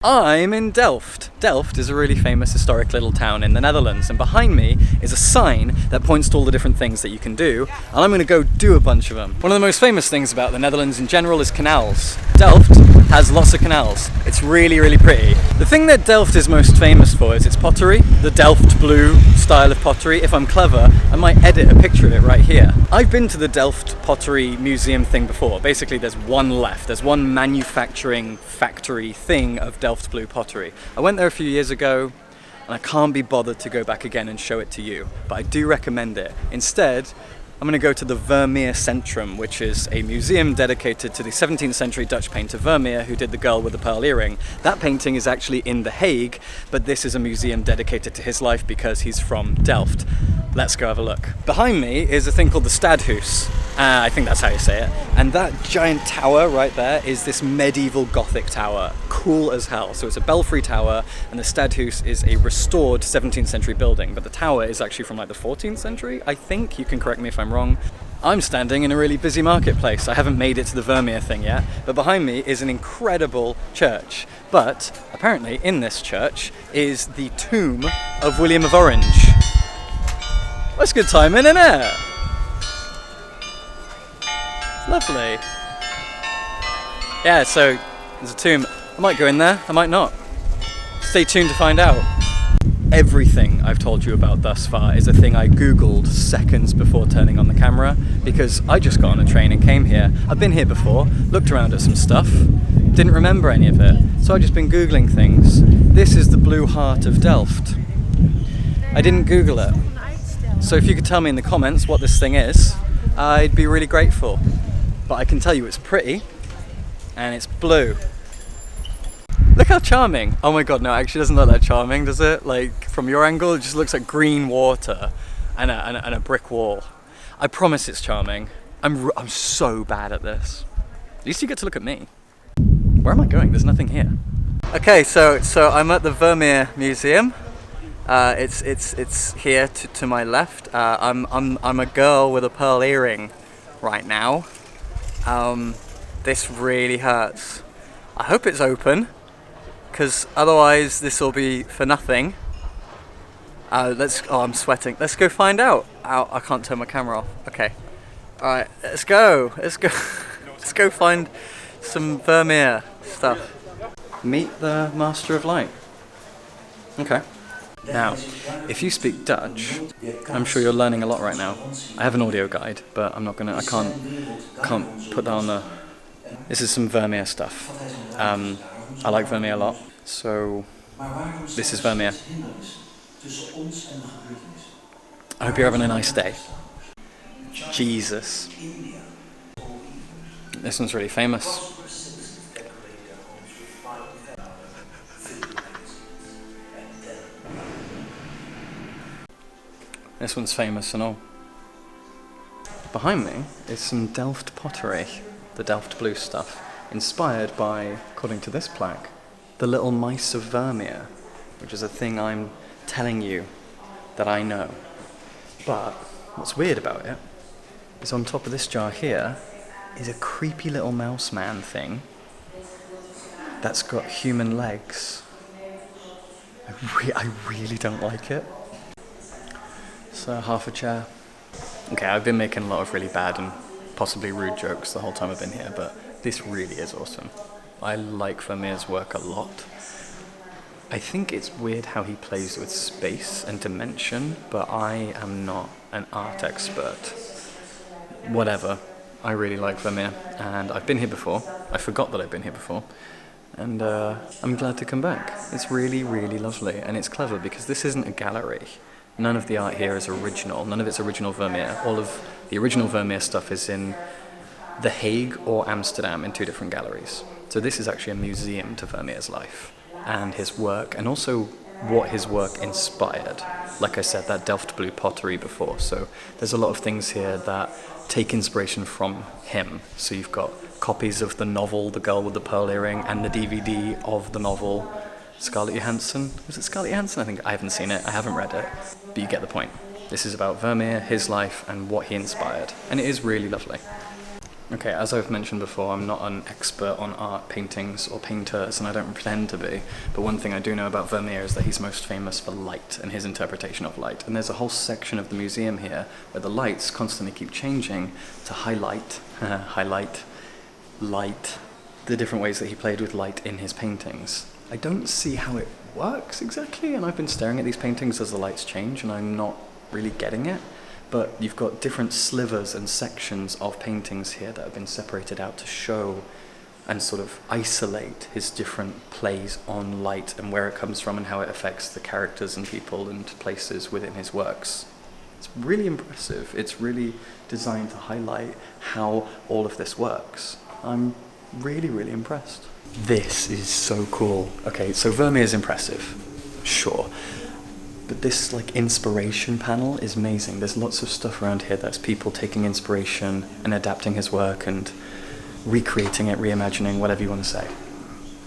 I'm in Delft. Delft is a really famous historic little town in the Netherlands, and behind me is a sign that points to all the different things that you can do, and I'm going to go do a bunch of them. One of the most famous things about the Netherlands in general is canals. Delft has lots of canals. It's really, really pretty. The thing that Delft is most famous for is its pottery, the Delft blue style of pottery. If I'm clever, I might edit a picture of it right here. I've been to the Delft pottery museum thing before. Basically, there's one left. There's one manufacturing factory thing of Delft blue pottery. I went there a few years ago, and I can't be bothered to go back again and show it to you, but I do recommend it. Instead, I'm going to go to the Vermeer Centrum, which is a museum dedicated to the 17th century Dutch painter Vermeer, who did the girl with the pearl earring. That painting is actually in The Hague, but this is a museum dedicated to his life because he's from Delft. Let's go have a look. Behind me is a thing called the Stadhuis. I think that's how you say it. And that giant tower right there is this medieval Gothic tower. Cool as hell. So it's a belfry tower, and the Stadhuis is a restored 17th century building, but the tower is actually from like the 14th century, I think. You can correct me if I'm wrong. I'm standing in a really busy marketplace. I haven't made it to the Vermeer thing yet, but behind me is an incredible church. But apparently in this church is the tomb of William of Orange. That's good timing, isn't it? Lovely. Yeah, so there's a tomb. I might go in there, I might not. Stay tuned to find out. Everything I've told you about thus far is a thing I googled seconds before turning on the camera, because I just got on a train and came here. I've been here before, looked around at some stuff, didn't remember any of it, so I've just been googling things. This is the Blue Heart of Delft. I didn't google it. So if you could tell me in the comments what this thing is, I'd be really grateful. But I can tell you it's pretty, and it's blue. Look how charming. Oh my god, no, it actually doesn't look that charming, does it? Like, from your angle, it just looks like green water and a brick wall. I promise it's charming. I'm so bad at this. At least you get to look at me. Where am I going? There's nothing here. Okay, so I'm at the Vermeer Museum. It's here to my left. I'm a girl with a pearl earring right now. This really hurts. I hope it's open, because otherwise this will be for nothing. I'm sweating. Let's go find out. Ow, I can't turn my camera off. Okay. Alright, let's go. Let's go find some Vermeer stuff. Meet the Master of Light. Okay. Now, if you speak Dutch, I'm sure you're learning a lot right now. I have an audio guide, but I can't put that on the... This is some Vermeer stuff. I like Vermeer a lot, so this is Vermeer. I hope you're having a nice day. Jesus. This one's really famous. This one's famous and all. Behind me is some Delft pottery, the Delft blue stuff, inspired by, according to this plaque, the little mice of Vermeer, which is a thing I'm telling you that I know. But what's weird about it is on top of this jar here is a creepy little mouse man thing that's got human legs. I really don't like it. So half a chair. Okay, I've been making a lot of really bad and possibly rude jokes the whole time I've been here, but this really is awesome. I like Vermeer's work a lot. I think it's weird how he plays with space and dimension, but I am not an art expert. Whatever. I really like Vermeer, and I've been here before. I forgot that I've been here before, and I'm glad to come back. It's really, really lovely, and it's clever because this isn't a gallery. None of the art here is original. None of it's original Vermeer. All of the original Vermeer stuff is in The Hague or Amsterdam in two different galleries. So this is actually a museum to Vermeer's life and his work, and also what his work inspired. Like I said, that Delft blue pottery before. So there's a lot of things here that take inspiration from him. So you've got copies of the novel The Girl with the Pearl Earring and the DVD of the novel Scarlett Johansson. Was it Scarlett Johansson? I think I haven't seen it. I haven't read it. But you get the point. This is about Vermeer, his life, and what he inspired. And it is really lovely. Okay, as I've mentioned before, I'm not an expert on art, paintings, or painters, and I don't pretend to be. But one thing I do know about Vermeer is that he's most famous for light and his interpretation of light. And there's a whole section of the museum here where the lights constantly keep changing to highlight, light, the different ways that he played with light in his paintings. I don't see how it works exactly, and I've been staring at these paintings as the lights change, and I'm not really getting it. But you've got different slivers and sections of paintings here that have been separated out to show and sort of isolate his different plays on light and where it comes from and how it affects the characters and people and places within his works. It's really impressive. It's really designed to highlight how all of this works. I'm really, really impressed. This is so cool. Okay, so Vermeer is impressive, sure. But this like inspiration panel is amazing. There's lots of stuff around here that's people taking inspiration and adapting his work and recreating it, reimagining, whatever you want to say.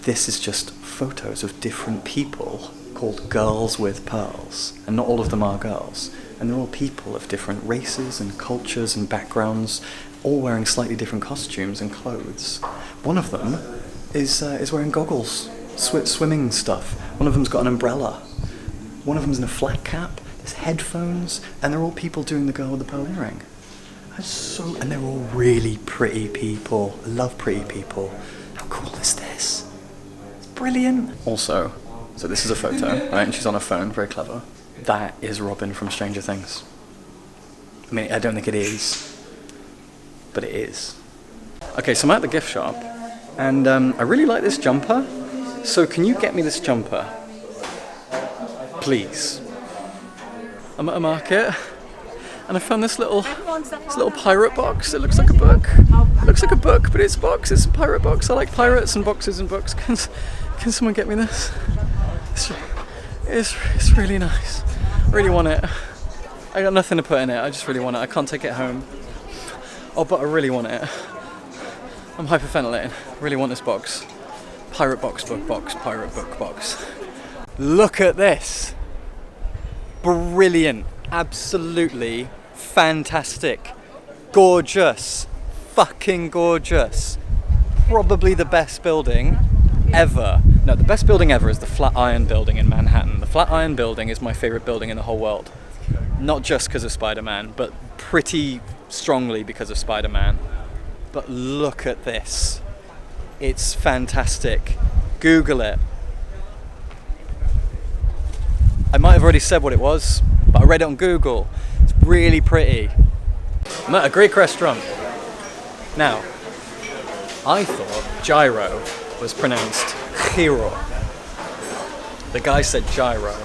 This is just photos of different people called girls with pearls. And not all of them are girls. And they're all people of different races and cultures and backgrounds, all wearing slightly different costumes and clothes. One of them is wearing goggles, swimming stuff. One of them's got an umbrella. One of them's in a flat cap, there's headphones, and they're all people doing the girl with the pearl earring. And they're all really pretty people. I love pretty people. How cool is this? It's brilliant. Also, so this is a photo, right? And she's on her phone, very clever. That is Robin from Stranger Things. I mean, I don't think it is, but it is. Okay, so I'm at the gift shop, and I really like this jumper. So can you get me this jumper? Please. I'm at a market and I found this little pirate box. It looks like a book. It looks like a book, but it's a box. It's a pirate box. I like pirates and boxes and books. Can someone get me this? It's really nice. I really want it. I got nothing to put in it. I just really want it. I can't take it home. Oh, but I really want it. I'm hyperventilating. I really want this box. Pirate box, book box, pirate book box. Look at this. Brilliant. Absolutely fantastic. Gorgeous. Fucking gorgeous. Probably the best building ever. No, the best building ever is the Flatiron Building in Manhattan. The Flatiron Building is my favorite building in the whole world. Not just because of Spider-Man, but pretty strongly because of Spider-Man. But look at this. It's fantastic. Google it. I might have already said what it was, but I read it on Google. It's really pretty. I'm at a Greek restaurant. Now, I thought gyro was pronounced gyro. The guy said gyro.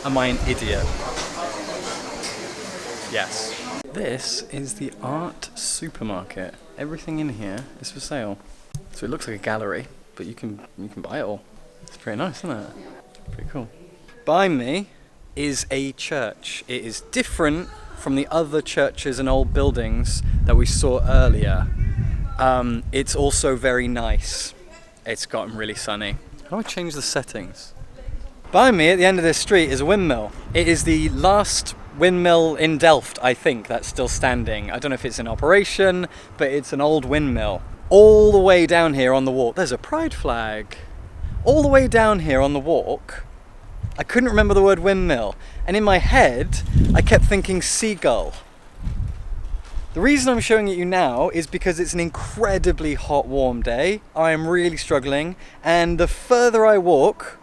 Am I an idiot? Yes. This is the art supermarket. Everything in here is for sale. So it looks like a gallery, but you can buy it all. It's pretty nice, isn't it? Pretty cool. Behind me is a church. It is different from the other churches and old buildings that we saw earlier. It's also very nice. It's gotten really sunny. How do I change the settings? Behind me at the end of this street is a windmill. It is the last windmill in Delft, I think, that's still standing. I don't know if it's in operation, but it's an old windmill. All the way down here on the walk, there's a pride flag. All the way down here on the walk, I couldn't remember the word windmill, and in my head, I kept thinking seagull. The reason I'm showing it you now is because it's an incredibly hot, warm day. I am really struggling, and the further I walk,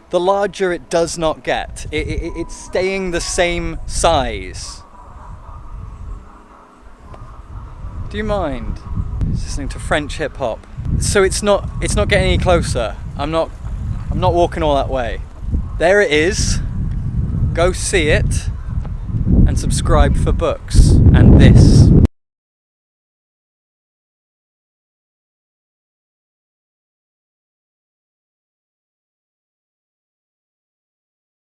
the larger it does not get. It's staying the same size. Do you mind? Listening to French hip hop. So it's not getting any closer. I'm not walking all that way. There it is. Go see it and subscribe for books and this.